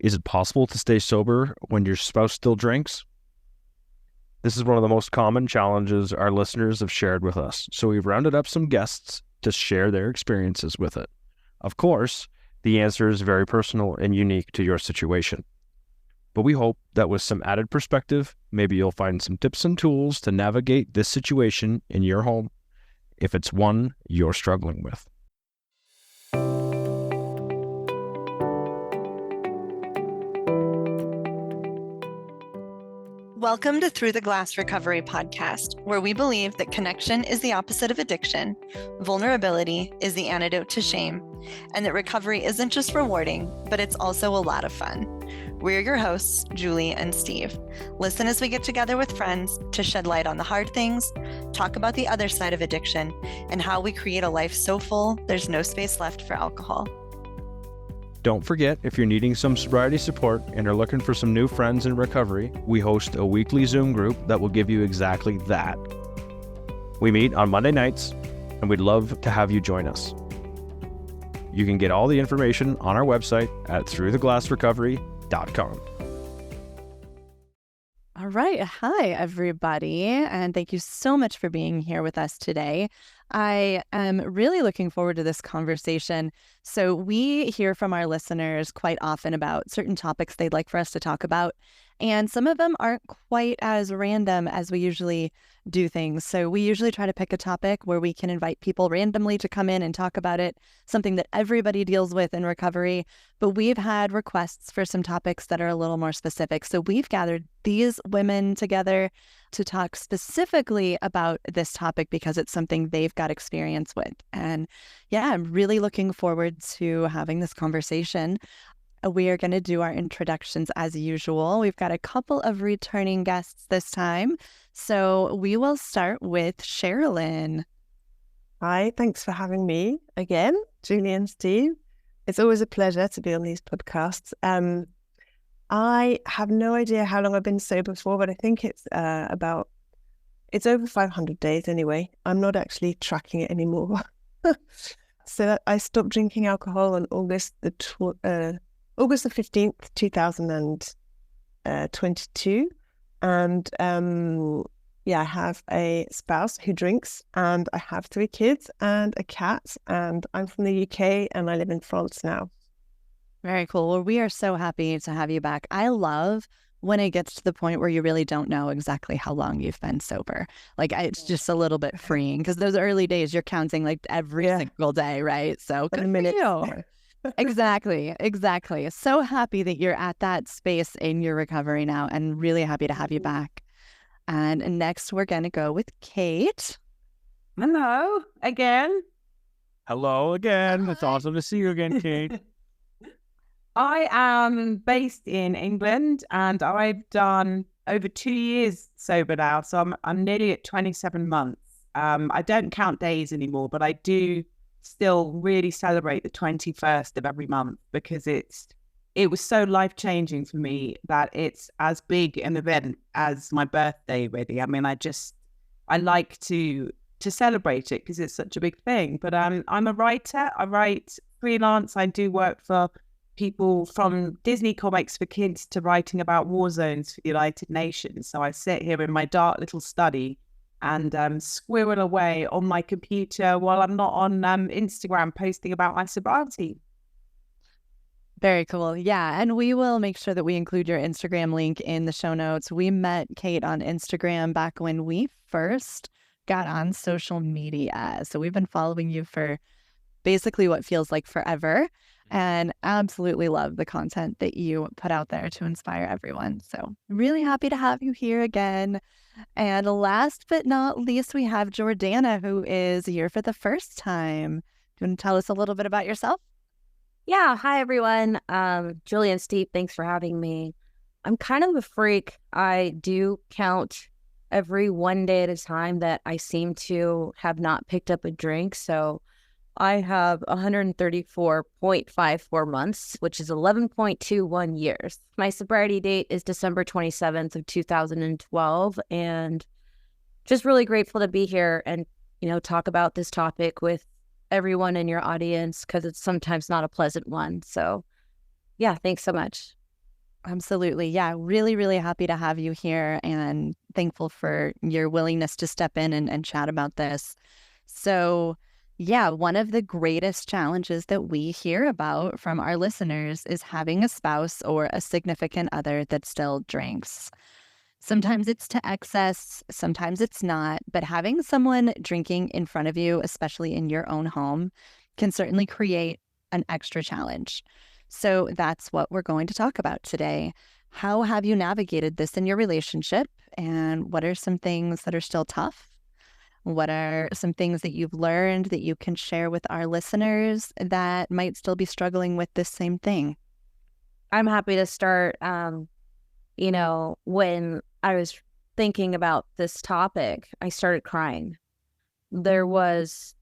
Is it possible to stay sober when your spouse still drinks? This is one of the most common challenges our listeners have shared with us, so we've rounded up some guests to share their experiences with it. Of course, the answer is very personal and unique to your situation. But we hope that with some added perspective, maybe you'll find some tips and tools to navigate this situation in your home if it's one you're struggling with. Welcome to Through the Glass Recovery podcast, where we believe that connection is the opposite of addiction, vulnerability is the antidote to shame, and that recovery isn't just rewarding, but it's also a lot of fun. We're your hosts, Julie and Steve. Listen as we get together with friends to shed light on the hard things, talk about the other side of addiction, and how we create a life so full there's no space left for alcohol. Don't forget, if you're needing some sobriety support and are looking for some new friends in recovery, we host a weekly Zoom group that will give you exactly that. We meet on Monday nights, and we'd love to have you join us. You can get all the information on our website at throughtheglassrecovery.com. All right. Hi, everybody. And thank you so much for being here with us today. I am really looking forward to this conversation. So we hear from our listeners quite often about certain topics they'd like for us to talk about. And some of them aren't quite as random as we usually do things. So we usually try to pick a topic where we can invite people randomly to come in and talk about it, something that everybody deals with in recovery. But we've had requests for some topics that are a little more specific. So we've gathered these women together to talk specifically about this topic because it's something they've got experience with. And yeah, I'm really looking forward to having this conversation. We are going to do our introductions as usual. We've got a couple of returning guests this time. So we will start with Sherilyn. Hi, thanks for having me again, Julie and Steve. It's always a pleasure to be on these podcasts. I have no idea how long I've been sober for, but I think it's over 500 days anyway. I'm not actually tracking it anymore. So I stopped drinking alcohol on August the 15th, 2022. And I have a spouse who drinks, and I have 3 kids and a cat, and I'm from the UK and I live in France now. Very cool. Well, we are so happy to have you back. I love when it gets to the point where you really don't know exactly how long you've been sober. Like, it's just a little bit freeing because those early days, you're counting like every single day, right? So good for you. Exactly. So happy that you're at that space in your recovery now, and really happy to have you back. And next, we're going to go with Kate. Hello again. Hello again. It's awesome to see you again, Kate. I am based in England, and I've done over 2 years sober now. So I'm nearly at 27 months. I don't count days anymore, but I do still really celebrate the 21st of every month because it was so life-changing for me that it's as big an event as my birthday, really. I mean, I like to celebrate it because it's such a big thing. But I'm a writer. I write freelance. I do work for people from Disney comics for kids to writing about war zones for the United Nations. So I sit here in my dark little study and squirrel away on my computer while I'm not on Instagram posting about my sobriety. Very cool. Yeah. And we will make sure that we include your Instagram link in the show notes. We met Kate on Instagram back when we first got on social media. So we've been following you for basically what feels like forever, and absolutely love the content that you put out there to inspire everyone. So really happy to have you here again. And last but not least, we have Jordana, who is here for the first time. Do you want to tell us a little bit about yourself? Yeah. Hi, everyone. Julie and Steve, thanks for having me. I'm kind of a freak. I do count every one day at a time that I seem to have not picked up a drink. So I have 134.54 months, which is 11.21 years. My sobriety date is December 27th of 2012, and just really grateful to be here and, talk about this topic with everyone in your audience because it's sometimes not a pleasant one. So, yeah, thanks so much. Absolutely. Yeah. Really, really happy to have you here and thankful for your willingness to step in and chat about this. So, yeah, one of the greatest challenges that we hear about from our listeners is having a spouse or a significant other that still drinks. Sometimes it's to excess, sometimes it's not, but having someone drinking in front of you, especially in your own home, can certainly create an extra challenge. So that's what we're going to talk about today. How have you navigated this in your relationship? And what are some things that are still tough? What are some things that you've learned that you can share with our listeners that might still be struggling with this same thing? I'm happy to start. When I was thinking about this topic, I started crying. There was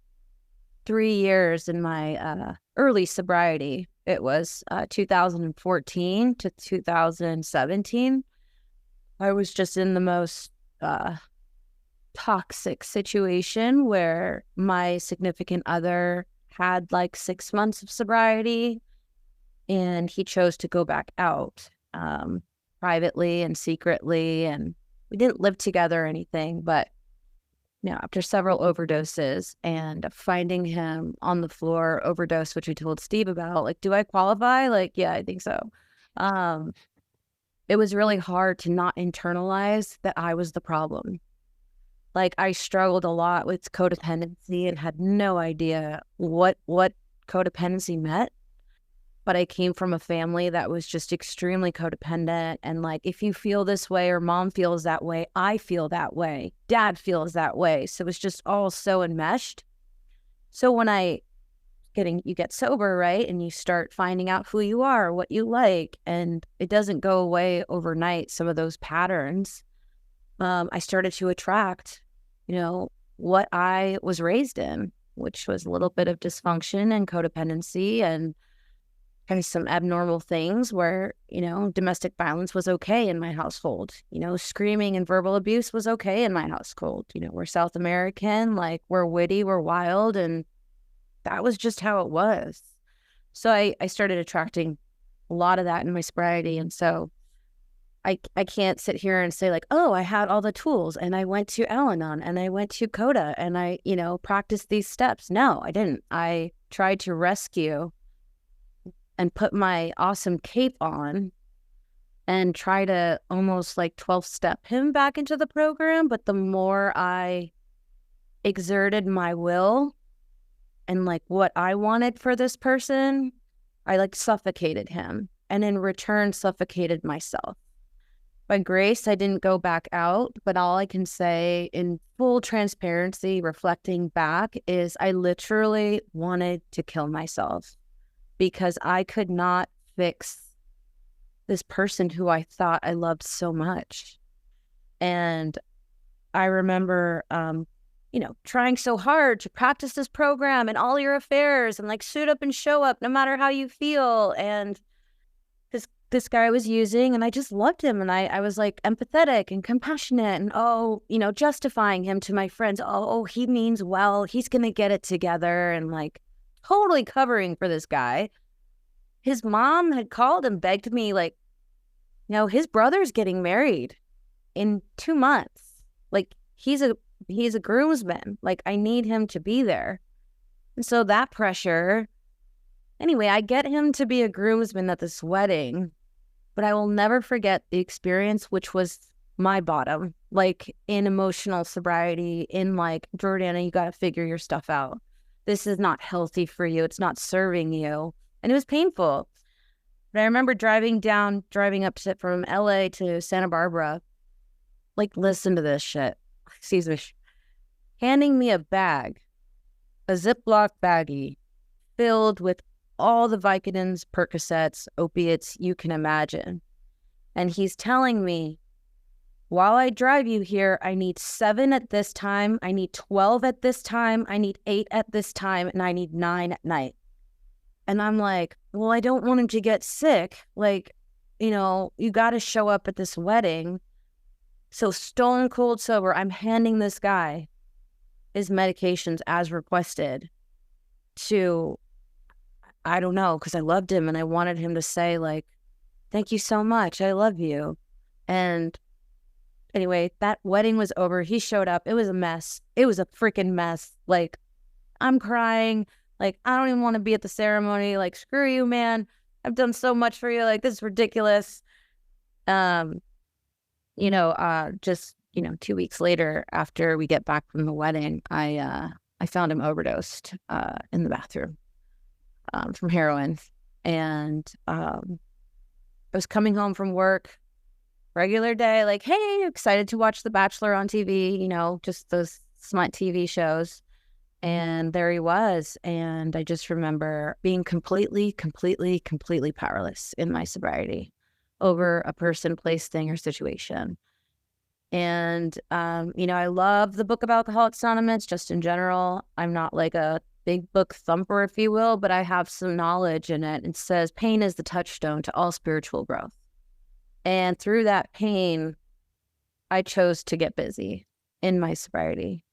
3 years in my early sobriety. It was 2014 to 2017. I was just in the most toxic situation where my significant other had like 6 months of sobriety, and he chose to go back out privately and secretly, and we didn't live together or anything, but after several overdoses and finding him on the floor overdose, which I told Steve about, like, do I qualify? Like, yeah, I think so. It was really hard to not internalize that I was the problem. Like, I struggled a lot with codependency and had no idea what codependency meant. But I came from a family that was just extremely codependent. And like, if you feel this way or mom feels that way, I feel that way. Dad feels that way. So it's just all so enmeshed. So when you get sober, right? And you start finding out who you are, what you like, and it doesn't go away overnight, some of those patterns. I started to attract, what I was raised in, which was a little bit of dysfunction and codependency and kind of some abnormal things where, domestic violence was okay in my household. Screaming and verbal abuse was okay in my household. We're South American, like we're witty, we're wild, and that was just how it was. So I started attracting a lot of that in my sobriety. And so I can't sit here and say like, oh, I had all the tools and I went to Al-Anon and I went to Coda and I, practiced these steps. No, I didn't. I tried to rescue and put my awesome cape on and try to almost like 12-step him back into the program. But the more I exerted my will and like what I wanted for this person, I like suffocated him and in return suffocated myself. By grace, I didn't go back out, but all I can say in full transparency, reflecting back, is I literally wanted to kill myself because I could not fix this person who I thought I loved so much. And I remember, trying so hard to practice this program and all your affairs and like suit up and show up no matter how you feel. And this guy was using, and I just loved him. And I was like empathetic and compassionate and, justifying him to my friends. Oh, he means well, he's going to get it together, and like totally covering for this guy. His mom had called and begged me like, his brother's getting married in 2 months. Like he's a groomsman. Like I need him to be there. And so that pressure, anyway, I get him to be a groomsman at this wedding. But I will never forget the experience, which was my bottom, like in emotional sobriety, in like, Jordana, you got to figure your stuff out. This is not healthy for you. It's not serving you. And it was painful. But I remember driving up from LA to Santa Barbara, like, listen to this shit. Excuse me. Handing me a bag, a Ziploc baggie filled with all the Vicodins, Percocets, opiates you can imagine. And he's telling me, while I drive you here, I need 7 at this time, I need 12 at this time, I need 8 at this time, and I need 9 at night. And I'm like, well, I don't want him to get sick. Like, you got to show up at this wedding. So stone cold sober, I'm handing this guy his medications as requested to, I don't know, because I loved him and I wanted him to say like, thank you so much. I love you. And anyway, that wedding was over. He showed up. It was a mess. It was a freaking mess. Like, I'm crying. Like, I don't even want to be at the ceremony. Like, screw you, man. I've done so much for you. Like, this is ridiculous. Just 2 weeks later, after we get back from the wedding, I found him overdosed in the bathroom from heroin. And I was coming home from work, regular day, like, hey, excited to watch The Bachelor on TV, just those smut TV shows. And there he was. And I just remember being completely powerless in my sobriety over a person, place, thing, or situation. And, I love the book of Alcoholics Anonymous just in general. I'm not like a big book thumper, if you will, but I have some knowledge in it. It says pain is the touchstone to all spiritual growth. And through that pain, I chose to get busy in my sobriety.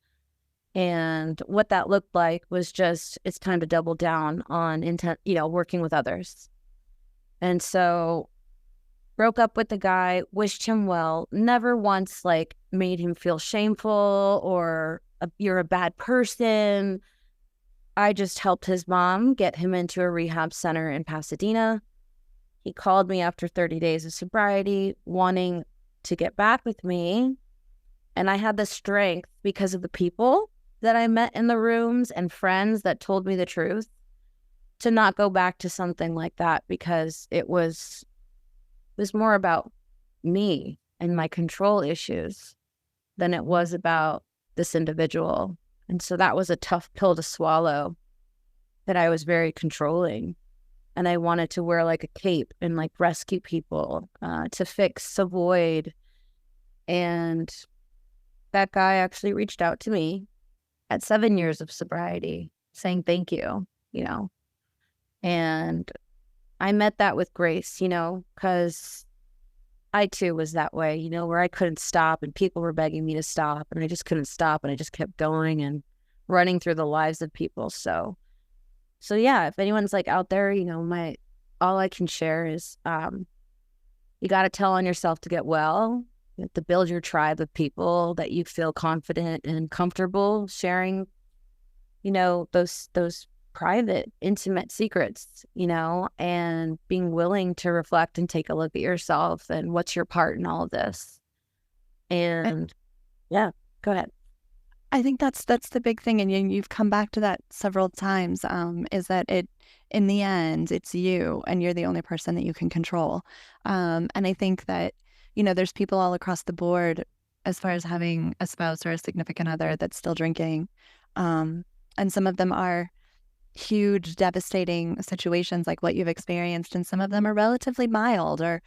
And what that looked like was just, it's time to double down on working with others. And so broke up with the guy, wished him well, never once made him feel shameful or you're a bad person. I just helped his mom get him into a rehab center in Pasadena. He called me after 30 days of sobriety, wanting to get back with me. And I had the strength because of the people that I met in the rooms and friends that told me the truth to not go back to something like that, because it was more about me and my control issues than it was about this individual. And so that was a tough pill to swallow, that I was very controlling. And I wanted to wear like a cape and rescue people, to fix, avoid. And that guy actually reached out to me at 7 years of sobriety saying thank you, and I met that with grace, because I too was that way, where I couldn't stop and people were begging me to stop and I just couldn't stop and I just kept going and running through the lives of people. So yeah, if anyone's out there, all I can share is, you got to tell on yourself to get well. You have to build your tribe of people that you feel confident and comfortable sharing, those private, intimate secrets, and being willing to reflect and take a look at yourself and what's your part in all of this. And yeah, go ahead. I think that's the big thing, and you've come back to that several times, is that in the end, it's you, and you're the only person that you can control. And I think that, there's people all across the board as far as having a spouse or a significant other that's still drinking. And some of them are huge, devastating situations like what you've experienced, and some of them are relatively mild or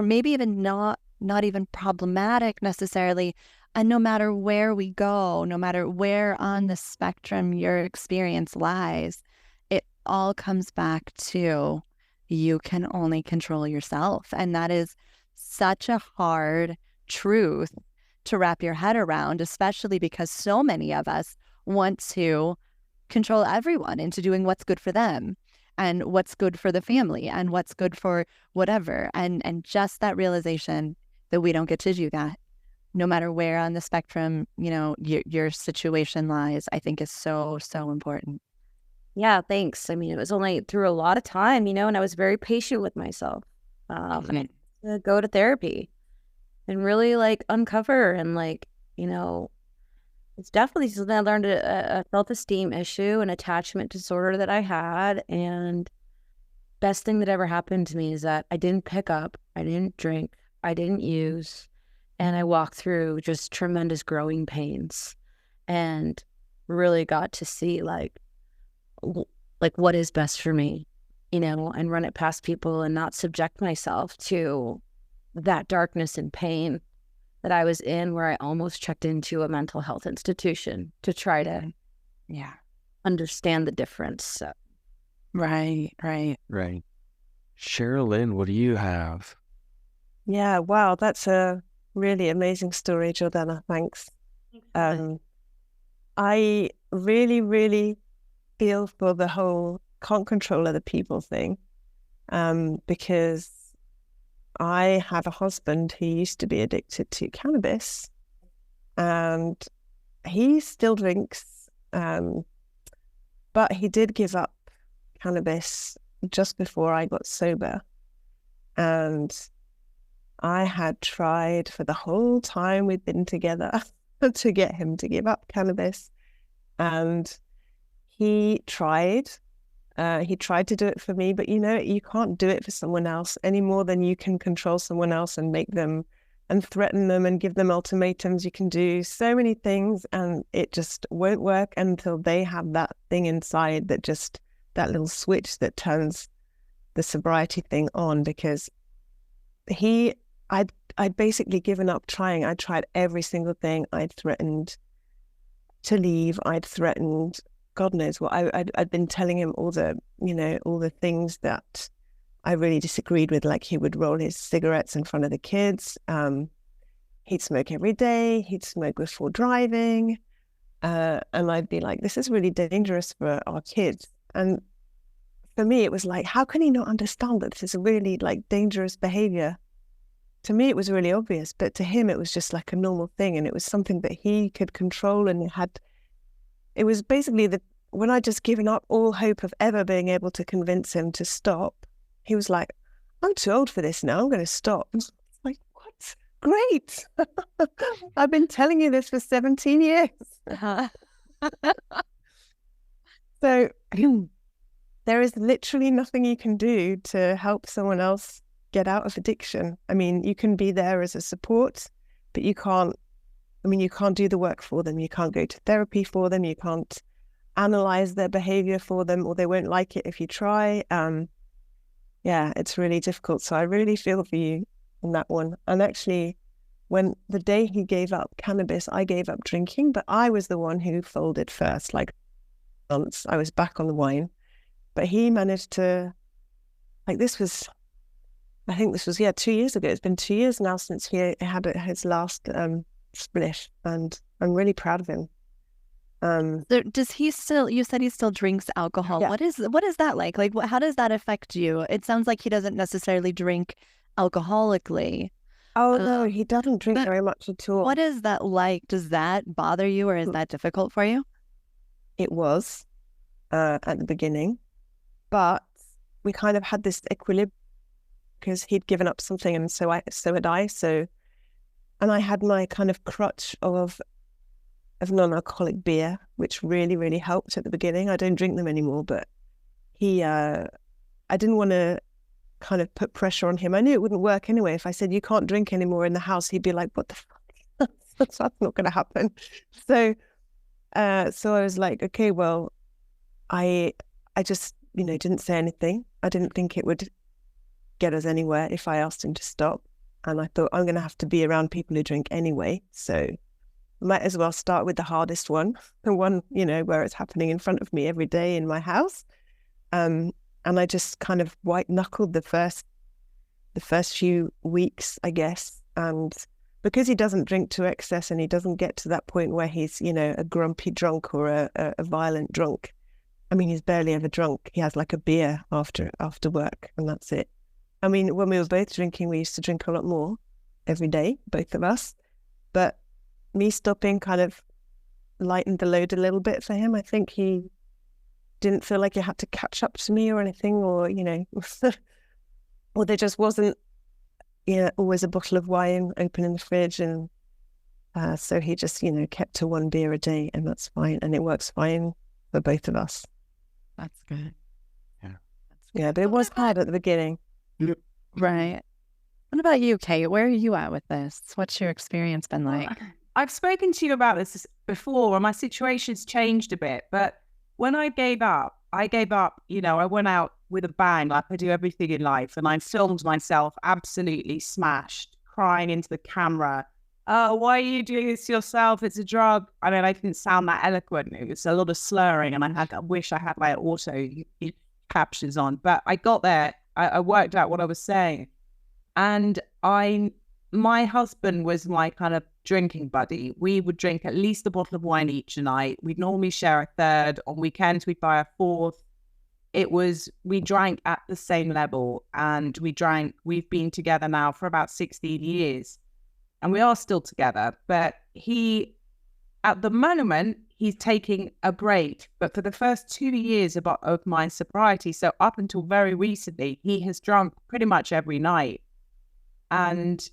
maybe even not even problematic necessarily. And no matter where we go, no matter where on the spectrum your experience lies, it all comes back to you can only control yourself. And that is such a hard truth to wrap your head around, especially because so many of us want to control everyone into doing what's good for them and what's good for the family and what's good for whatever. And just that realization that we don't get to do that, no matter where on the spectrum, your situation lies, I think is so, so important. Yeah, thanks. I mean, it was only through a lot of time, and I was very patient with myself. To go to therapy and really uncover and it's definitely something I learned, a self-esteem issue, an attachment disorder that I had. And best thing that ever happened to me is that I didn't pick up, I didn't drink, I didn't use, and I walked through just tremendous growing pains and really got to see what is best for me, and run it past people and not subject myself to that darkness and pain that I was in, where I almost checked into a mental health institution to try to understand the difference. So. Right. Sherilyn, what do you have? Yeah, wow, that's a really amazing story, Jordana. Thanks. I really, really feel for the whole can't control other people thing, because I have a husband who used to be addicted to cannabis, and he still drinks, but he did give up cannabis just before I got sober. And I had tried for the whole time we'd been together to get him to give up cannabis. And he tried to do it for me, but you can't do it for someone else any more than you can control someone else and make them and threaten them and give them ultimatums. You can do so many things, and it just won't work until they have that thing inside, that little switch that turns the sobriety thing on. Because I'd basically given up trying. I tried every single thing. I'd threatened to leave. I'd threatened, God knows what. I'd been telling him all the things that I really disagreed with. Like, he would roll his cigarettes in front of the kids. He'd smoke every day. He'd smoke before driving. And I'd be like, this is really dangerous for our kids. And for me, it was like, how can he not understand that this is a really dangerous behavior? To me, it was really obvious, but to him, it was just like a normal thing. And it was something that he could control, and it was basically when I'd just given up all hope of ever being able to convince him to stop, he was like, I'm too old for this now. I'm going to stop. I was like, what? Great. I've been telling you this for 17 years. So there is literally nothing you can do to help someone else get out of addiction. I mean, you can be there as a support, but you can't do the work for them. You can't go to therapy for them. You can't analyze their behavior for them, or they won't like it if you try. Yeah, it's really difficult. So I really feel for you on that one. And actually, when the day he gave up cannabis, I gave up drinking, but I was the one who folded first. Months, I was back on the wine, but he managed to, I think this was 2 years ago. It's been 2 years now since he had his last spliff, and I'm really proud of him. So does he still? You said he still drinks alcohol. Yeah. What is that like? How does that affect you? It sounds like he doesn't necessarily drink alcoholically. Oh no, he doesn't drink very much at all. What is that like? Does that bother you, or is that difficult for you? It was at the beginning, but we kind of had this equilibrium because he'd given up something, and so had I. And I had my kind of crutch of non-alcoholic beer, which really, really helped at the beginning. I don't drink them anymore, but I didn't want to kind of put pressure on him. I knew it wouldn't work anyway. If I said, you can't drink anymore in the house, he'd be like, what the fuck? That's not going to happen. So I was like, okay, well, I just, didn't say anything. I didn't think it would get us anywhere if I asked him to stop. And I thought, I'm going to have to be around people who drink anyway. So might as well start with the hardest one, the one, where it's happening in front of me every day in my house. And I just kind of white knuckled the first few weeks, I guess. And because he doesn't drink to excess, and he doesn't get to that point where he's, a grumpy drunk or a violent drunk. I mean, he's barely ever drunk. He has like a beer after work, and that's it. I mean, when we were both drinking, we used to drink a lot more every day, both of us. But me stopping kind of lightened the load a little bit for him. I think he didn't feel like he had to catch up to me or anything, or, or there just wasn't, always a bottle of wine open in the fridge. And so he just, kept to one beer a day, and that's fine. And it works fine for both of us. That's good. Yeah, but it was hard at the beginning. Right. What about you, Kate? Where are you at with this? What's your experience been like? I've spoken to you about this before, and my situation's changed a bit. But when I gave up, I went out with a bang, like I do everything in life. And I filmed myself absolutely smashed, crying into the camera. Oh, why are you doing this to yourself? It's a drug. I mean, I didn't sound that eloquent. It was a lot of slurring, and I wish I had my auto captions on. But I got there. I worked out what I was saying. And my husband was my kind of drinking buddy. We would drink at least a bottle of wine each night. We'd normally share a third. On weekends, we'd buy a fourth. we drank at the same level, and we've been together now for about 16 years, and we are still together, but at the moment, he's taking a break. But for the first 2 years of my sobriety, so up until very recently, he has drunk pretty much every night. And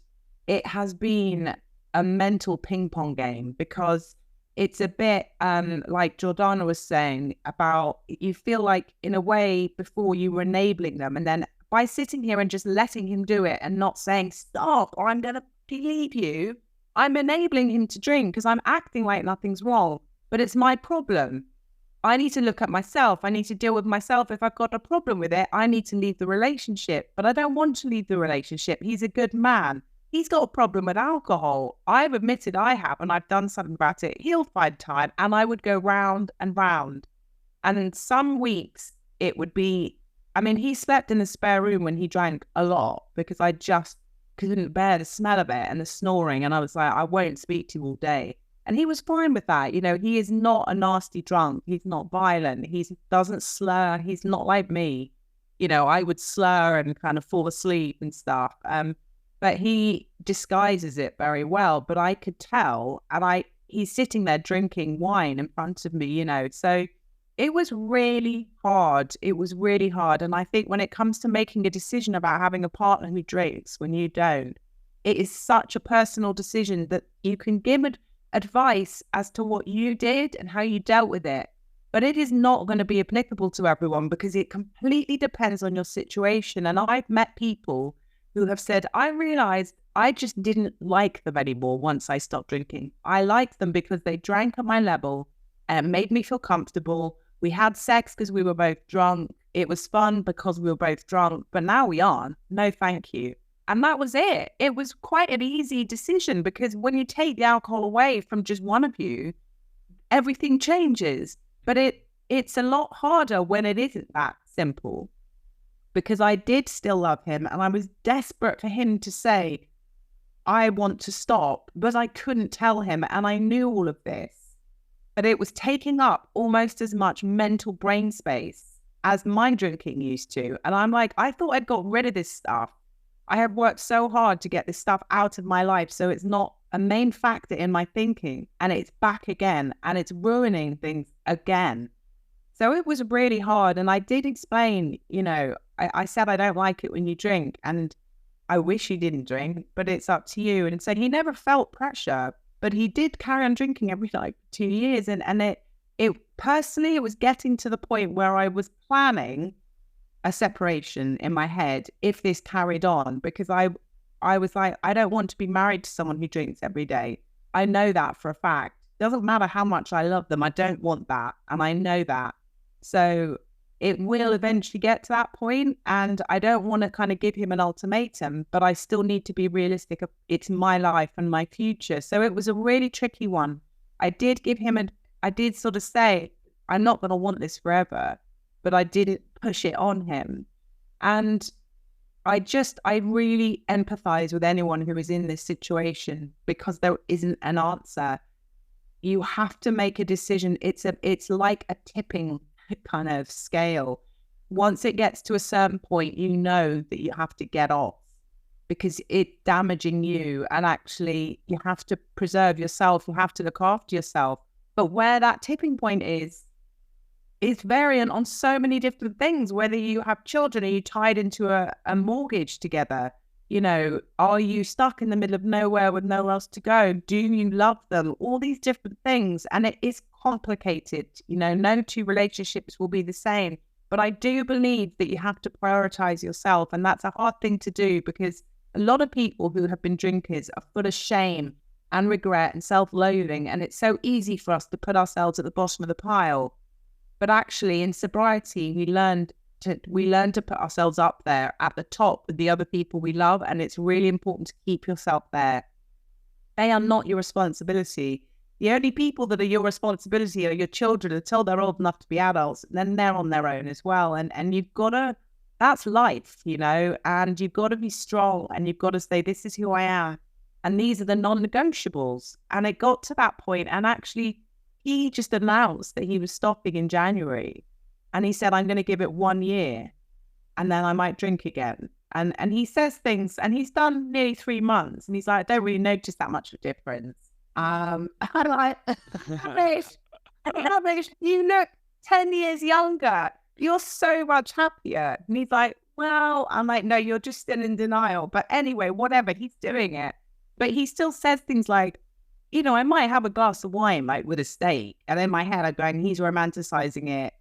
it has been a mental ping pong game, because it's a bit like Jordana was saying about, you feel like in a way before you were enabling them. And then by sitting here and just letting him do it and not saying, stop, or I'm going to leave you, I'm enabling him to drink because I'm acting like nothing's wrong. But it's my problem. I need to look at myself. I need to deal with myself. If I've got a problem with it, I need to leave the relationship. But I don't want to leave the relationship. He's a good man. He's got a problem with alcohol. I've admitted I have, and I've done something about it. He'll find time, and I would go round and round. And in some weeks, it would be, he slept in the spare room when he drank a lot, because I just couldn't bear the smell of it and the snoring. And I was like, I won't speak to you all day. And he was fine with that. He is not a nasty drunk. He's not violent. He doesn't slur. He's not like me. I would slur and kind of fall asleep and stuff. But he disguises it very well. But I could tell, and he's sitting there drinking wine in front of me, So it was really hard. It was really hard. And I think when it comes to making a decision about having a partner who drinks when you don't, it is such a personal decision that you can give advice as to what you did and how you dealt with it. But it is not going to be applicable to everyone, because it completely depends on your situation. And I've met people who have said, I realized I just didn't like them anymore once I stopped drinking. I liked them because they drank at my level and made me feel comfortable. We had sex because we were both drunk. It was fun because we were both drunk, but now we aren't. No, thank you. And that was it. It was quite an easy decision, because when you take the alcohol away from just one of you, everything changes. But it's a lot harder when it isn't that simple, because I did still love him, and I was desperate for him to say, I want to stop, but I couldn't tell him, and I knew all of this. But it was taking up almost as much mental brain space as my drinking used to. And I'm like, I thought I'd got rid of this stuff. I have worked so hard to get this stuff out of my life, so it's not a main factor in my thinking, and it's back again, and it's ruining things again. So it was really hard. And I did explain, I said, I don't like it when you drink, and I wish you didn't drink, but it's up to you. And so he never felt pressure, but he did carry on drinking every night for 2 years. And it personally, it was getting to the point where I was planning a separation in my head if this carried on, because I was like, I don't want to be married to someone who drinks every day. I know that for a fact. Doesn't matter how much I love them, I don't want that. And I know that. So it will eventually get to that point, and I don't want to kind of give him an ultimatum, but I still need to be realistic. It's my life and my future. So it was a really tricky one. I did sort of say, I'm not going to want this forever, but I didn't push it on him. And I really empathize with anyone who is in this situation, because there isn't an answer. You have to make a decision. It's like a tipping kind of scale. Once it gets to a certain point, you know that you have to get off, because it's damaging you, and actually you have to preserve yourself. You have to look after yourself. But where that tipping point is variant on so many different things. Whether you have children, are you tied into a mortgage together? Are you stuck in the middle of nowhere with nowhere else to go? Do you love them? All these different things. And it is complicated. No two relationships will be the same. But I do believe that you have to prioritize yourself. And that's a hard thing to do, because a lot of people who have been drinkers are full of shame and regret and self-loathing. And it's so easy for us to put ourselves at the bottom of the pile. But actually, in sobriety, we learn to put ourselves up there at the top with the other people we love. And it's really important to keep yourself there. They are not your responsibility. The only people that are your responsibility are your children until they're old enough to be adults. And then they're on their own as well. And you've got to, that's life, and you've got to be strong, and you've got to say, this is who I am. And these are the non-negotiables. And it got to that point, and actually he just announced that he was stopping in January. And he said, I'm going to give it 1 year and then I might drink again. And he says things, and he's done nearly 3 months, and he's like, I don't really notice that much of a difference. I'm like, Ramesh, you look 10 years younger. You're so much happier. And he's like, well, I'm like, no, you're just still in denial. But anyway, whatever, he's doing it. But he still says things like, you know, I might have a glass of wine, like with a steak. And in my head, I'm going, he's romanticizing it.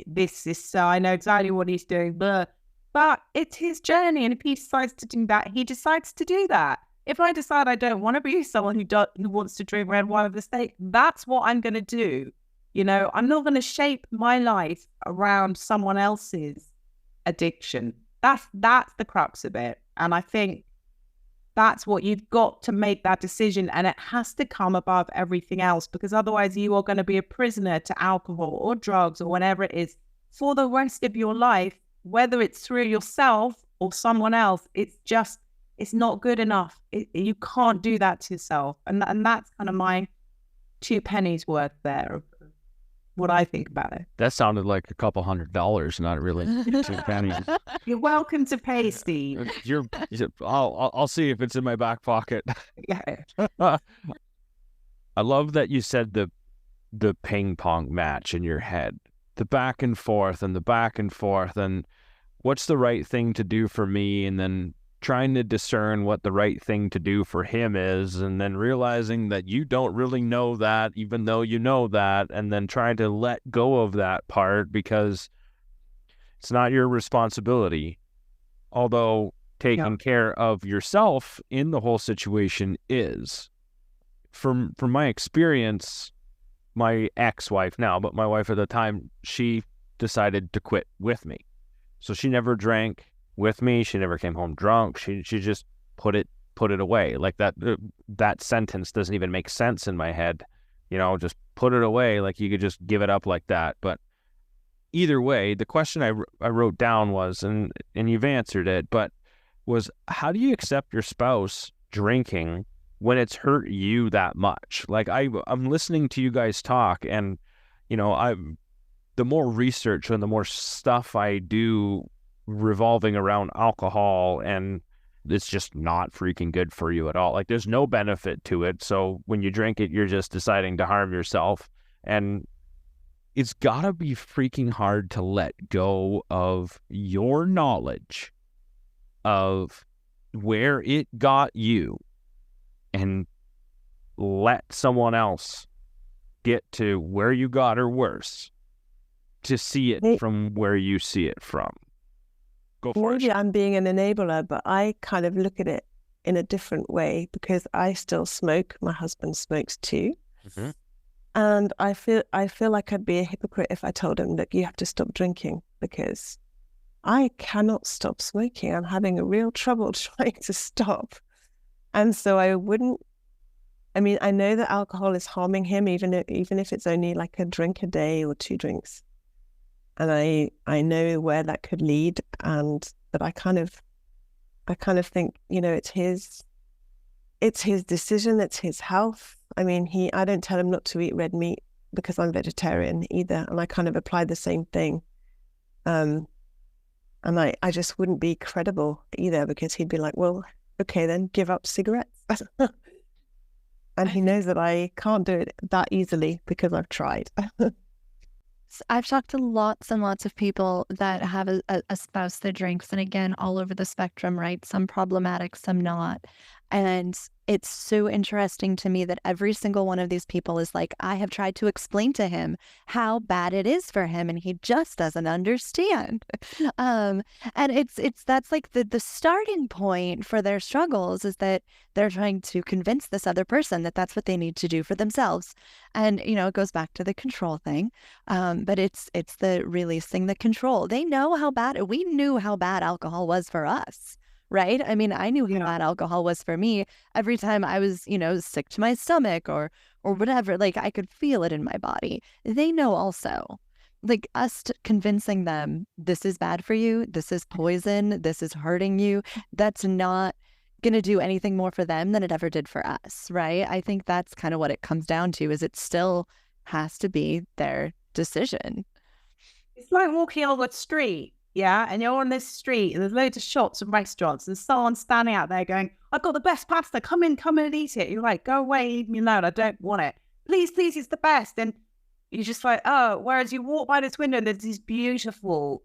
This is so, I know exactly what he's doing. But it's his journey. And if he decides to do that, he decides to do that. If I decide I don't want to be someone who wants to drink red wine with a steak, that's what I'm going to do. You know, I'm not going to shape my life around someone else's addiction. That's the crux of it. And I think that's what you've got to make that decision. And it has to come above everything else, because otherwise you are going to be a prisoner to alcohol or drugs or whatever it is for the rest of your life, whether it's through yourself or someone else. It's not good enough. You can't do that to yourself. And that's kind of my 2 pennies worth there of what I think about it. That sounded like a couple $100, not really 2 pennies. You're welcome to pay, Steve. I'll see if it's in my back pocket. Yeah. I love that you said the ping pong match in your head, the back and forth and the back and forth, and what's the right thing to do for me, and then trying to discern what the right thing to do for him is, and then realizing that you don't really know that, even though you know that, and then trying to let go of that part because it's not your responsibility. Although taking care of yourself in the whole situation is. From my experience, my ex-wife now, but my wife at the time, she decided to quit with me. So she never drank with me. She never came home drunk. She just put it away. Like that sentence doesn't even make sense in my head. You know, just put it away. Like you could just give it up like that. But either way, the question I wrote down was, and you've answered it, but was, how do you accept your spouse drinking when it's hurt you that much? Like I'm listening to you guys talk, and you know, the more research and the more stuff I do revolving around alcohol, and it's just not freaking good for you at all. Like there's no benefit to it. So when you drink it, you're just deciding to harm yourself. And it's gotta be freaking hard to let go of your knowledge of where it got you and let someone else get to where you got or worse, to see it from where you see it from. Go for it. Maybe I'm being an enabler, but I kind of look at it in a different way because I still smoke. My husband smokes too. Mm-hmm. And I feel like I'd be a hypocrite if I told him, look, you have to stop drinking, because I cannot stop smoking. I'm having a real trouble trying to stop. And so I know that alcohol is harming him, even if it's only like a drink a day or 2 drinks. And I know where that could lead, but I kind of think, you know, it's his decision, it's his health. I mean, I don't tell him not to eat red meat because I'm vegetarian either, and I kind of apply the same thing. And I just wouldn't be credible either, because he'd be like, well, okay, then give up cigarettes. And he knows that I can't do it that easily because I've tried. I've talked to lots and lots of people that have a spouse that drinks, and again, all over the spectrum, right? Some problematic, some not. And it's so interesting to me that every single one of these people is like, I have tried to explain to him how bad it is for him, and he just doesn't understand. And that's like the starting point for their struggles, is that they're trying to convince this other person that that's what they need to do for themselves. And, you know, it goes back to the control thing. But it's the releasing the control. They know how bad, we knew how bad alcohol was for us. Right? I mean, I knew how bad alcohol was for me. Every time I was, you know, sick to my stomach or whatever, like I could feel it in my body. They know also. Like us convincing them, this is bad for you, this is poison, this is hurting you, that's not going to do anything more for them than it ever did for us, right? I think that's kind of what it comes down to, is it still has to be their decision. It's like walking on a street, yeah, and you're on this street and there's loads of shops and restaurants and someone's standing out there going, I've got the best pasta, come in and eat it. You're like, go away, leave me alone, I don't want it. Please, it's the best. And you're just like, oh, whereas you walk by this window and there's this beautiful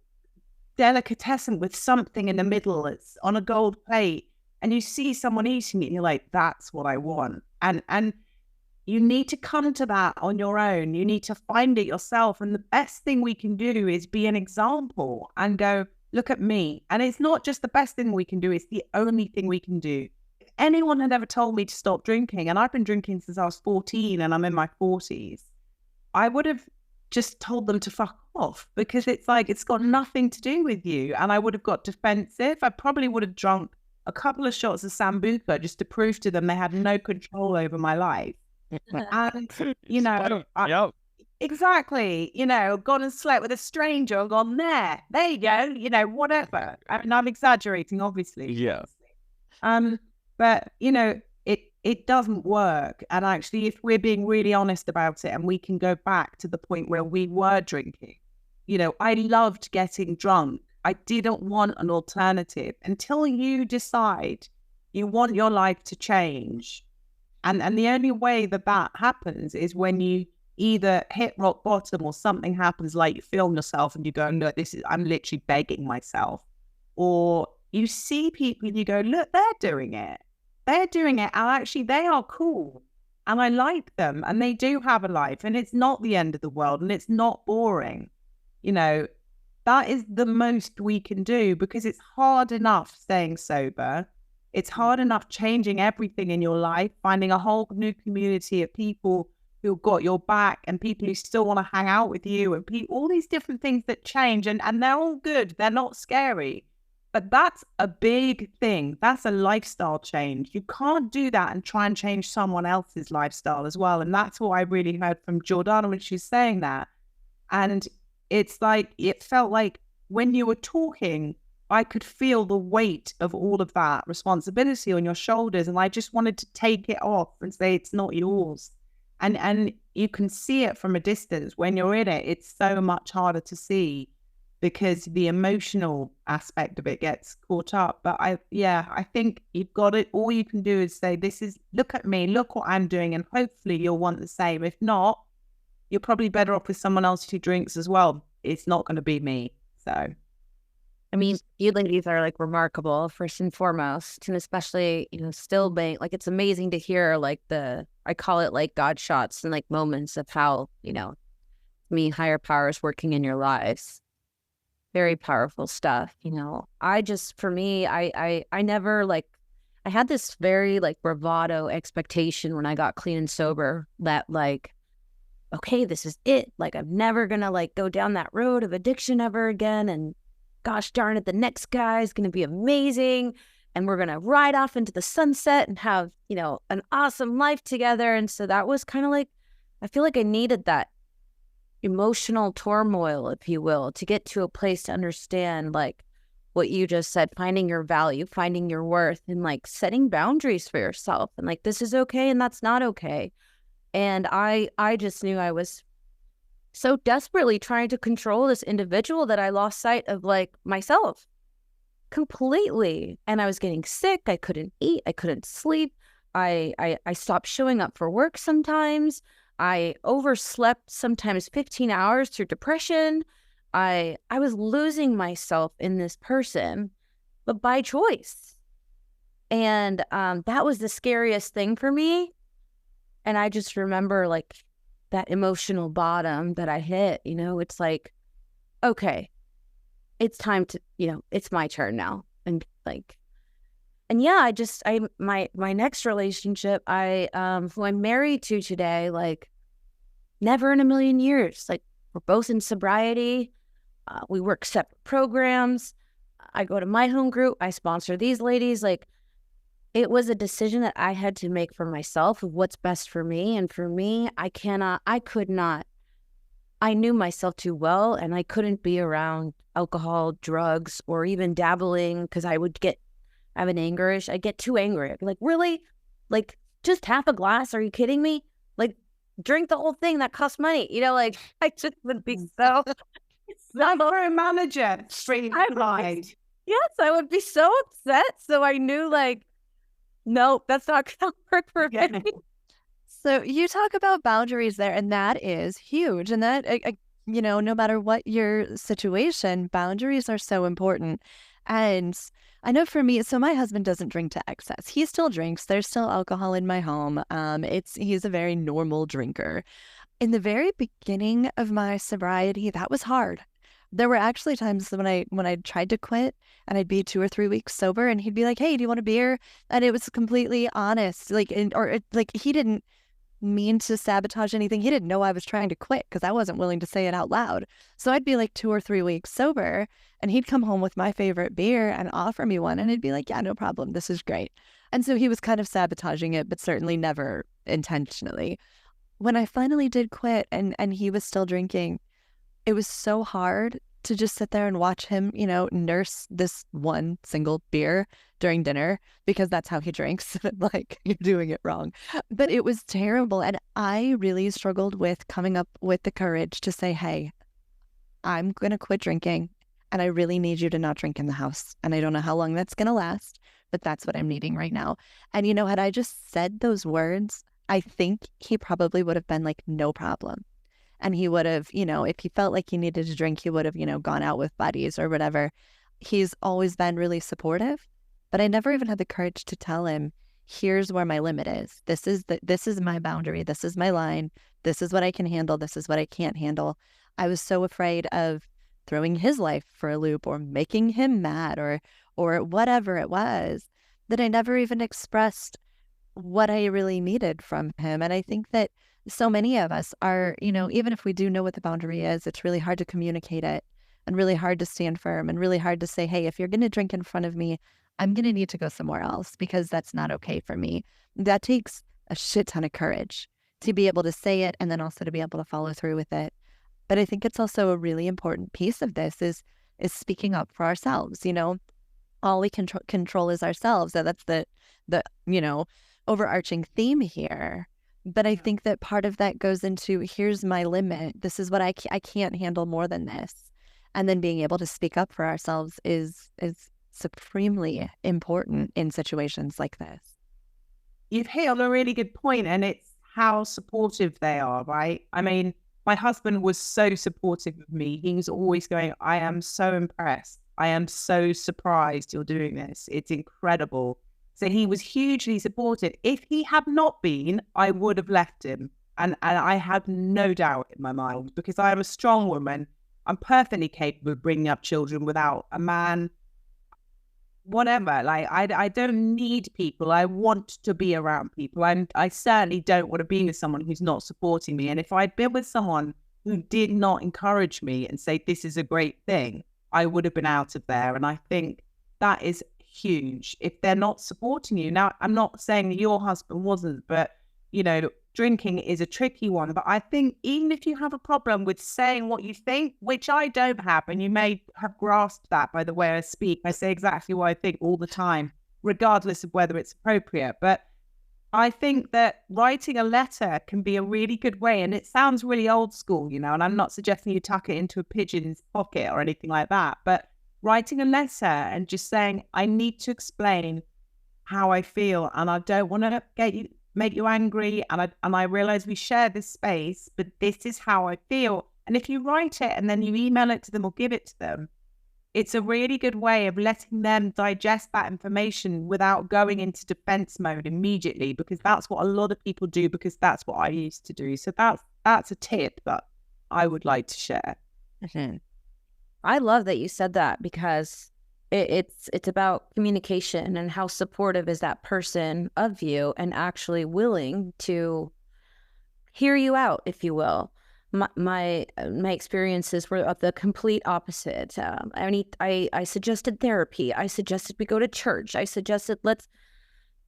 delicatessen with something in the middle, it's on a gold plate, and you see someone eating it and you're like, that's what I want. And you need to come to that on your own. You need to find it yourself. And the best thing we can do is be an example and go, look at me. And it's not just the best thing we can do, it's the only thing we can do. If anyone had ever told me to stop drinking, and I've been drinking since I was 14 and I'm in my 40s, I would have just told them to fuck off, because it's like, it's got nothing to do with you. And I would have got defensive. I probably would have drunk a couple of shots of Sambuca just to prove to them they had no control over my life. And, you know, exactly, you know, gone and slept with a stranger and gone, there you go, you know, whatever. I mean, I'm exaggerating, obviously. Yeah. But, you know, it doesn't work. And actually, if we're being really honest about it and we can go back to the point where we were drinking, you know, I loved getting drunk. I didn't want an alternative until you decide you want your life to change. And the only way that happens is when you either hit rock bottom or something happens, like you film yourself and you go, no, I'm literally begging myself. Or you see people and you go, look, they're doing it. They're doing it. And actually they are cool. And I like them. And they do have a life. And it's not the end of the world. And it's not boring. You know, that is the most we can do, because it's hard enough staying sober. It's hard enough changing everything in your life, finding a whole new community of people who've got your back and people who still want to hang out with you, and all these different things that change, and they're all good. They're not scary. But that's a big thing. That's a lifestyle change. You can't do that and try and change someone else's lifestyle as well. And that's what I really heard from Jordana when she was saying that. And it's like, it felt like when you were talking, I could feel the weight of all of that responsibility on your shoulders. And I just wanted to take it off and say, it's not yours. And you can see it from a distance. When you're in it, it's so much harder to see because the emotional aspect of it gets caught up. But I think you've got it. All you can do is say, look at me, look what I'm doing. And hopefully you'll want the same. If not, you're probably better off with someone else who drinks as well. It's not going to be me. So. I mean, you ladies are like remarkable, first and foremost, and especially, you know, still being like, it's amazing to hear like I call it like God shots and like moments of how, you know, higher powers working in your lives. Very powerful stuff, you know. For me, I never like, I had this very like bravado expectation when I got clean and sober that like, okay, this is it. Like, I'm never gonna like go down that road of addiction ever again. And gosh darn it, the next guy is going to be amazing. And we're going to ride off into the sunset and have, you know, an awesome life together. And so that was kind of like, I feel like I needed that emotional turmoil, if you will, to get to a place to understand like what you just said, finding your value, finding your worth, and like setting boundaries for yourself. And like, this is okay and that's not okay. And I just knew I was so desperately trying to control this individual that I lost sight of like myself completely. And I was getting sick. I couldn't eat. I couldn't sleep. I stopped showing up for work sometimes. I overslept sometimes 15 hours through depression. I was losing myself in this person, but by choice. And that was the scariest thing for me. And I just remember like that emotional bottom that I hit, you know, it's like, okay, it's time to, you know, it's my turn now. And like, and yeah, my next relationship, who I'm married to today, like never in a million years, like we're both in sobriety. We work separate programs. I go to my home group. I sponsor these ladies. Like, it was a decision that I had to make for myself of what's best for me. And for me, I knew myself too well, and I couldn't be around alcohol, drugs, or even dabbling, because I have an anger-ish. I get too angry. I'd be like, really? Like, just half a glass? Are you kidding me? Like, drink the whole thing. That costs money. You know, like, I just would be so Like for a manager, streamlined. Yes, I would be so upset. So I knew, like, nope, that's not going to work for me. So you talk about boundaries there, and that is huge. And that, no matter what your situation, boundaries are so important. And I know for me, so my husband doesn't drink to excess. He still drinks. There's still alcohol in my home. He's a very normal drinker. In the very beginning of my sobriety, that was hard. There were actually times when I tried to quit and I'd be 2 or 3 weeks sober, and he'd be like, "Hey, do you want a beer?" And it was completely honest, like, he didn't mean to sabotage anything. He didn't know I was trying to quit because I wasn't willing to say it out loud. So I'd be like 2 or 3 weeks sober, and he'd come home with my favorite beer and offer me one, and I'd be like, "Yeah, no problem. This is great." And so he was kind of sabotaging it, but certainly never intentionally. When I finally did quit and he was still drinking, it was so hard to just sit there and watch him, nurse this one single beer during dinner because that's how he drinks. Like, you're doing it wrong. But it was terrible. And I really struggled with coming up with the courage to say, "Hey, I'm going to quit drinking, and I really need you to not drink in the house. And I don't know how long that's going to last, but that's what I'm needing right now." And, had I just said those words, I think he probably would have been like, "No problem." And he would have, if he felt like he needed to drink, he would have, gone out with buddies or whatever. He's always been really supportive, but I never even had the courage to tell him, "Here's where my limit is. This is my boundary. This is my line. This is what I can handle. This is what I can't handle." I was so afraid of throwing his life for a loop or making him mad or whatever it was, that I never even expressed what I really needed from him. And I think that so many of us are, even if we do know what the boundary is, it's really hard to communicate it and really hard to stand firm and really hard to say, "Hey, if you're going to drink in front of me, I'm going to need to go somewhere else because that's not okay for me." That takes a shit ton of courage to be able to say it and then also to be able to follow through with it. But I think it's also a really important piece of this is speaking up for ourselves. All we can control is ourselves. So that's the overarching theme here. But I think that part of that goes into, here's my limit. This is what I can't handle more than this. And then being able to speak up for ourselves is supremely important in situations like this. You've hit on a really good point, and it's how supportive they are, right? I mean, my husband was so supportive of me. He was always going, "I am so impressed. I am so surprised you're doing this. It's incredible." So he was hugely supportive. If he had not been, I would have left him. And I have no doubt in my mind, because I am a strong woman. I'm perfectly capable of bringing up children without a man, whatever. Like, I don't need people. I want to be around people. I certainly don't want to be with someone who's not supporting me. And if I'd been with someone who did not encourage me and say, "This is a great thing," I would have been out of there. And I think that is huge if they're not supporting you. Now, I'm not saying that your husband wasn't, but drinking is a tricky one. But I think even if you have a problem with saying what you think, which I don't have, and you may have grasped that by the way I speak, I say exactly what I think all the time, regardless of whether it's appropriate. But I think that writing a letter can be a really good way, and it sounds really old school, and I'm not suggesting you tuck it into a pigeon's pocket or anything like that, but writing a letter and just saying, "I need to explain how I feel, and I don't want to make you angry, and I realize we share this space, but this is how I feel." And if you write it and then you email it to them or give it to them, it's a really good way of letting them digest that information without going into defense mode immediately, because that's what a lot of people do, because that's what I used to do. So that's a tip that I would like to share. Mm-hmm. I love that you said that, because it's about communication and how supportive is that person of you and actually willing to hear you out, if you will. My experiences were of the complete opposite. I suggested therapy. I suggested we go to church. I suggested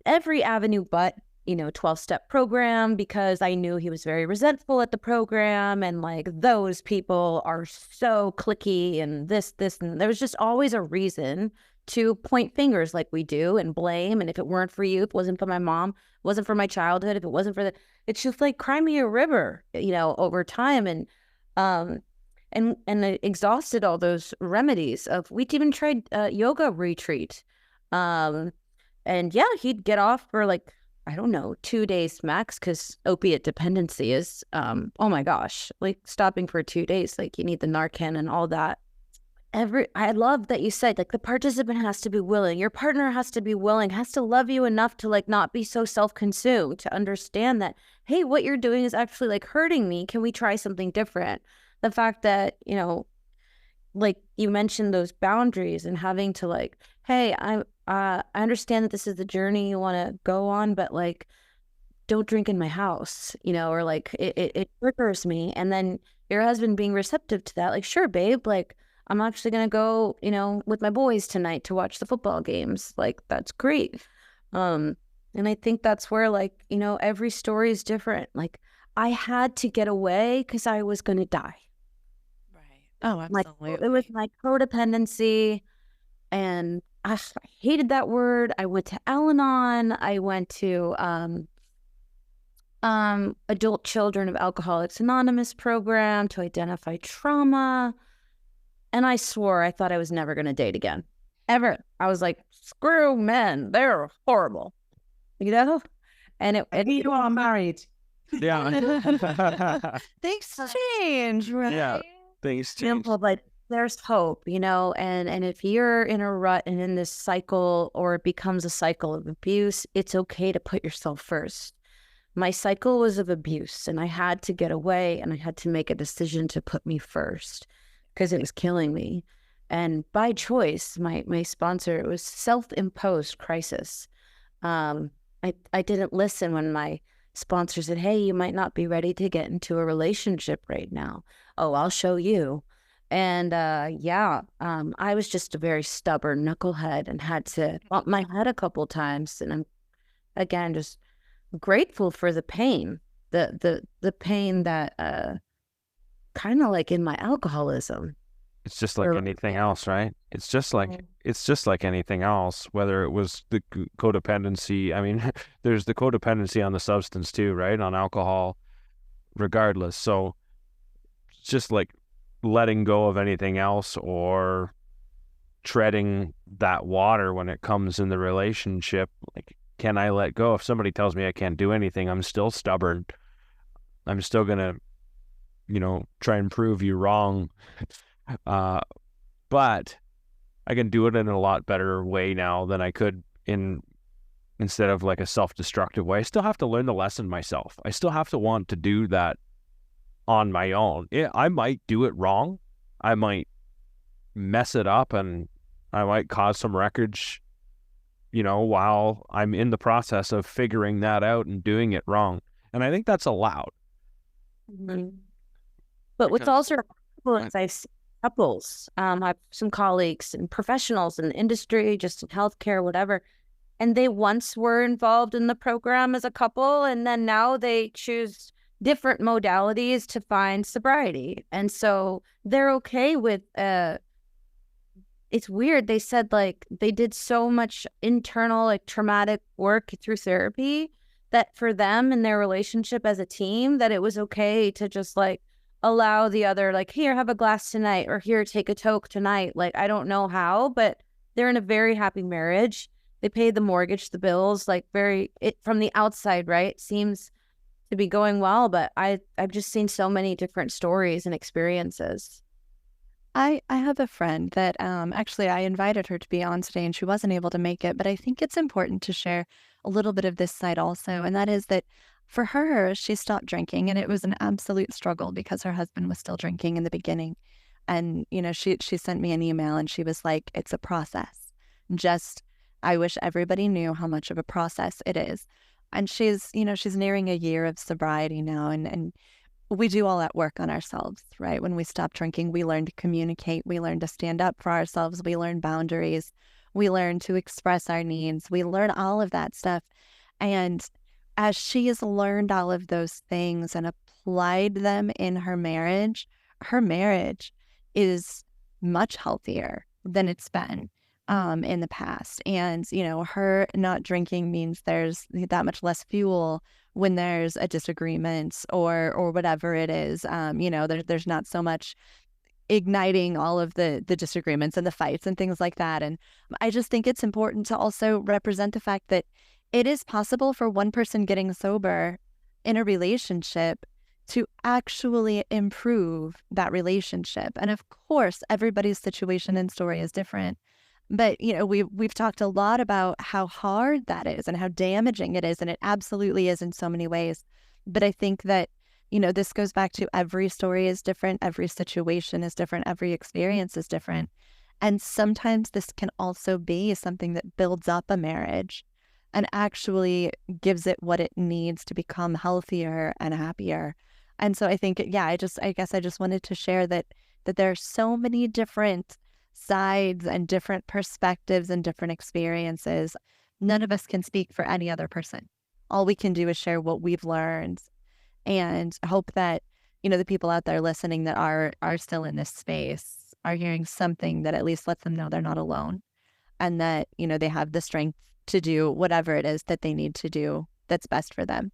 every avenue but 12-step program, because I knew he was very resentful at the program, and like, those people are so cliquey and this, and there was just always a reason to point fingers like we do and blame. And if it weren't for you, if it wasn't for my mom, it wasn't for my childhood, if it wasn't for it's just like, cry me a river, over time. And and I exhausted all those remedies of, we'd even tried yoga retreat. And yeah, he'd get off for like, I don't know, 2 days max, because opiate dependency is, oh my gosh, like stopping for 2 days, like you need the Narcan and all that. I love that you said, like, the participant has to be willing, your partner has to be willing, has to love you enough to like not be so self-consumed, to understand that, hey, what you're doing is actually like hurting me. Can we try something different? The fact that, like you mentioned those boundaries and having to like, hey, I understand that this is the journey you want to go on, but like, don't drink in my house, or like it triggers me. And then your husband being receptive to that, like, sure, babe, like, I'm actually going to go, with my boys tonight to watch the football games. Like, that's great. And I think that's where, like, every story is different. Like, I had to get away because I was going to die. Right. Oh, absolutely. It was my codependency, and I hated that word. I went to Al-Anon. I went to Adult Children of Alcoholics Anonymous program to identify trauma. And I swore I thought I was never going to date again. Ever. I was like, screw men. They're horrible. And you are married. Yeah. Things change, right? Yeah. Things change. But there's hope, and if you're in a rut and in this cycle, or it becomes a cycle of abuse, it's okay to put yourself first. My cycle was of abuse, and I had to get away, and I had to make a decision to put me first, because it was killing me. And by choice, my sponsor, it was self-imposed crisis. I didn't listen when my sponsor said, hey, you might not be ready to get into a relationship right now. Oh, I'll show you. And I was just a very stubborn knucklehead and had to bump my head a couple times. And I'm, again, just grateful for the pain, the pain that kind of like in my alcoholism. It's just like anything else, right? It's just like anything else, whether it was the codependency. I mean, there's the codependency on the substance too, right? On alcohol, regardless. So it's just like letting go of anything else, or treading that water when it comes in the relationship. Like, can I let go? If somebody tells me I can't do anything, I'm still stubborn. I'm still going to, try and prove you wrong. But I can do it in a lot better way now than I could instead of like a self-destructive way. I still have to learn the lesson myself. I still have to want to do that on my own. I might do it wrong. I might mess it up, and I might cause some wreckage, while I'm in the process of figuring that out and doing it wrong. And I think that's allowed. Mm-hmm. But what's also remarkable is I've seen couples, I have some colleagues and professionals in the industry, just in healthcare, whatever, and they once were involved in the program as a couple, and then now they choose different modalities to find sobriety. And so they're okay with, it's weird. They said like they did so much internal, like traumatic work through therapy that for them and their relationship as a team, that it was okay to just like allow the other, like, here, have a glass tonight, or here, take a toke tonight. Like, I don't know how, but they're in a very happy marriage. They pay the mortgage, the bills, like from the outside, right? Seems to be going well, but I've just seen so many different stories and experiences. I have a friend that actually I invited her to be on today, and she wasn't able to make it, but I think it's important to share a little bit of this side also, and that is that for her, she stopped drinking, and it was an absolute struggle because her husband was still drinking in the beginning. And, she sent me an email, and she was like, it's a process. I wish everybody knew how much of a process it is. And she's nearing a year of sobriety now, and we do all that work on ourselves, right? When we stop drinking, we learn to communicate, we learn to stand up for ourselves, we learn boundaries, we learn to express our needs, we learn all of that stuff. And as she has learned all of those things and applied them in her marriage is much healthier than it's been in the past. And, her not drinking means there's that much less fuel when there's a disagreement or whatever it is. There's not so much igniting all of the disagreements and the fights and things like that. And I just think it's important to also represent the fact that it is possible for one person getting sober in a relationship to actually improve that relationship. And of course, everybody's situation and story is different. But, we've talked a lot about how hard that is and how damaging it is. And it absolutely is in so many ways. But I think that, this goes back to every story is different. Every situation is different. Every experience is different. And sometimes this can also be something that builds up a marriage and actually gives it what it needs to become healthier and happier. And so I think, I guess I just wanted to share that there are so many different sides and different perspectives and different experiences. None of us can speak for any other person. All we can do is share what we've learned and hope that, the people out there listening that are still in this space are hearing something that at least lets them know they're not alone, and that, they have the strength to do whatever it is that they need to do that's best for them.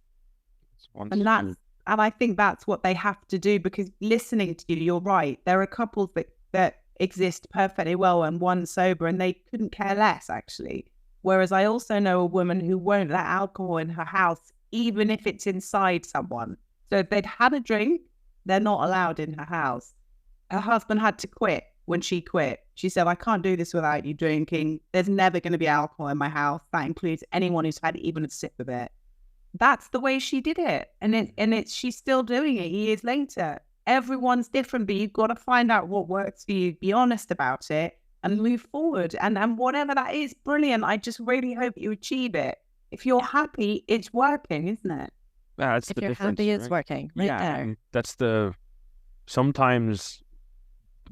And I think that's what they have to do, because listening to you, you're right. There are couples that exist perfectly well and one sober, and they couldn't care less, actually. Whereas I also know a woman who won't let alcohol in her house, even if it's inside someone. So if they'd had a drink, they're not allowed in her house. Her husband had to quit when she quit. She said, I can't do this without you drinking. There's never going to be alcohol in my house. That includes anyone who's had even a sip of it. That's the way she did it. And she's still doing it years later. Everyone's different, but you've got to find out what works for you, be honest about it, and move forward. And whatever that is, brilliant. I just really hope you achieve it. If you're happy, it's working, isn't it? That's if the you're difference, happy, it's right? working right there. That's sometimes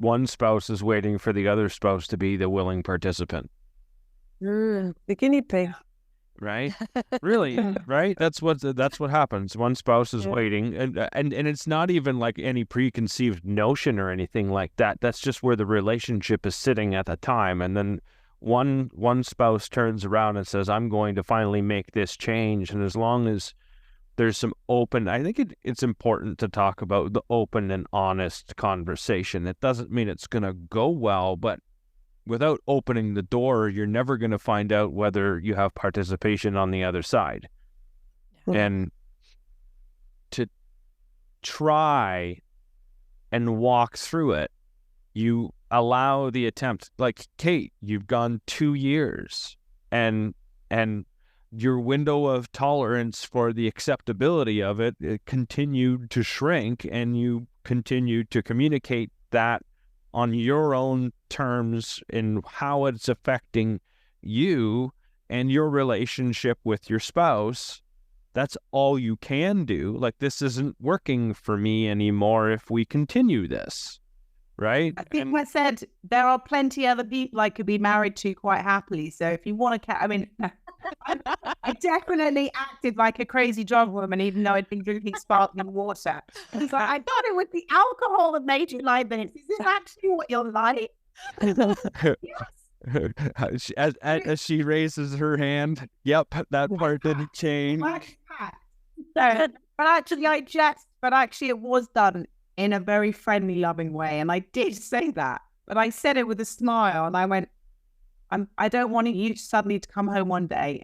one spouse is waiting for the other spouse to be the willing participant. The guinea pig. Right? Really, right? That's what happens. One spouse is waiting, and it's not even like any preconceived notion or anything like that. That's just where the relationship is sitting at the time. And then one spouse turns around and says, I'm going to finally make this change. And as long as there's some open, I think it's important to talk about the open and honest conversation. It doesn't mean it's going to go well, but without opening the door, you're never going to find out whether you have participation on the other side. And to try and walk through it, you allow the attempt. Like, Kate, you've gone 2 years, and your window of tolerance for the acceptability of it continued to shrink, and you continued to communicate that on your own terms in how it's affecting you and your relationship with your spouse. That's all you can do. Like, this isn't working for me anymore if we continue this, right? I think I said there are plenty other people I could be married to quite happily. So if you want to, I definitely acted like a crazy drunk woman, even though I'd been drinking sparkling water. It's like, I thought it was the alcohol that made you like this. Is this actually what you're like? Yes. As she raises her hand, yep, that part didn't change. But actually it was done in a very friendly, loving way. And I did say that, but I said it with a smile, and I went, I don't want you suddenly to come home one day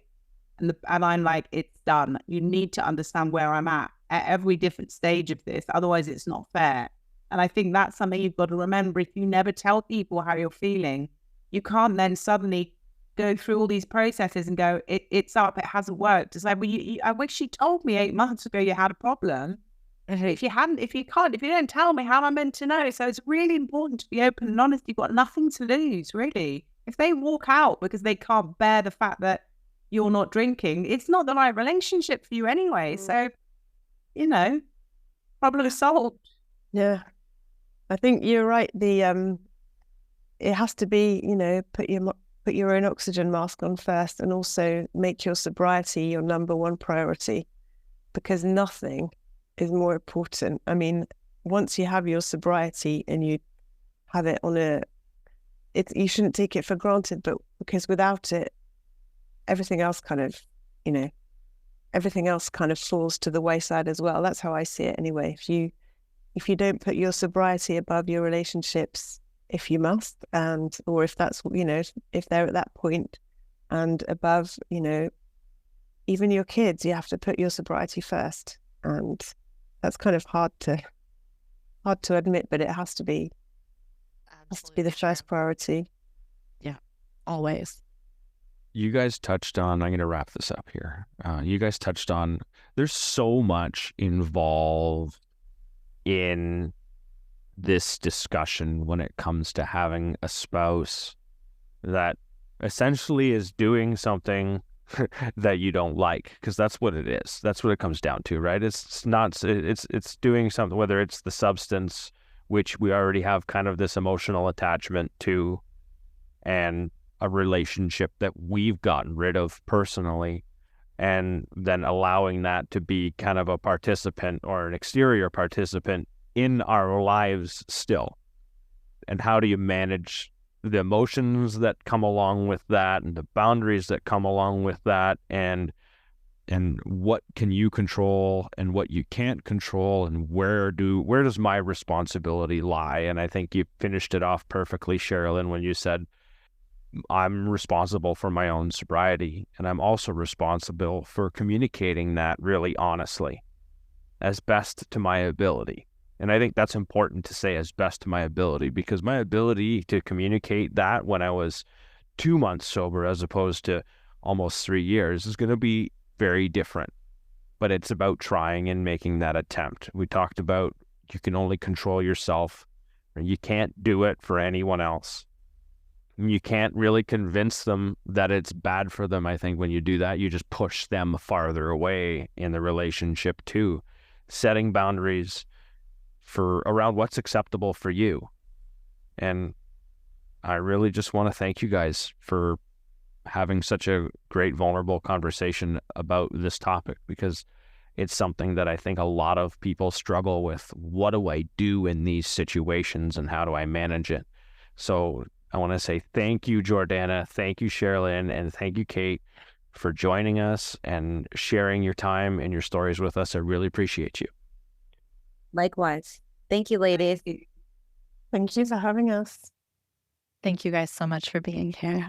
and I'm like, it's done. You need to understand where I'm at every different stage of this. Otherwise, it's not fair. And I think that's something you've got to remember. If you never tell people how you're feeling, you can't then suddenly go through all these processes and go, it's up, it hasn't worked. It's like, well, I wish you told me 8 months ago you had a problem. If you don't tell me, how am I meant to know? So it's really important to be open and honest. You've got nothing to lose, really. If they walk out because they can't bear the fact that you're not drinking, it's not the right relationship for you anyway. So, problem solved. Yeah, I think you're right. It has to be, put your own oxygen mask on first, and also make your sobriety your number one priority, because nothing is more important. I mean, once you have your sobriety and you have it on you shouldn't take it for granted, but because without it, everything else kind of falls to the wayside as well. That's how I see it anyway. if you don't put your sobriety above your relationships, if you must, or if that's, if they're at that point and above, even your kids, you have to put your sobriety first. And that's kind of hard to admit, but it has to be the first priority. Yeah, always. You guys touched on, I'm going to wrap this up here. You guys touched on, there's so much involved in this discussion when it comes to having a spouse that essentially is doing something that you don't like, because that's what it is. That's what it comes down to, right? It's doing something, whether it's the substance, which we already have kind of this emotional attachment to, and a relationship that we've gotten rid of personally, and then allowing that to be kind of a participant or an exterior participant in our lives still. And how do you manage the emotions that come along with that, and the boundaries that come along with that, and what can you control and what you can't control, and where does my responsibility lie? And I think you finished it off perfectly, Sherilyn, when you said, I'm responsible for my own sobriety, and I'm also responsible for communicating that really honestly, as best to my ability. And I think that's important to say, as best to my ability, because my ability to communicate that when I was 2 months sober as opposed to almost 3 years is going to be very different. But it's about trying and making that attempt. We talked about you can only control yourself, and you can't do it for anyone else. You can't really convince them that it's bad for them. I think when you do that, you just push them farther away in the relationship too. Setting boundaries for around what's acceptable for you. And I really just want to thank you guys for having such a great, vulnerable conversation about this topic, because it's something that I think a lot of people struggle with. What do I do in these situations, and how do I manage it? So I want to say thank you, Jordana, thank you, Sherilyn, and thank you, Kate, for joining us and sharing your time and your stories with us. I really appreciate you. Likewise. Thank you, ladies. Thank you for having us. Thank you guys so much for being here.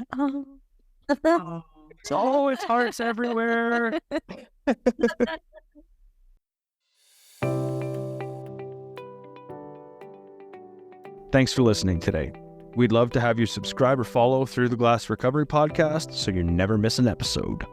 It's hearts everywhere. Thanks for listening today. We'd love to have you subscribe or follow through the Glass Recovery Podcast so you never miss an episode.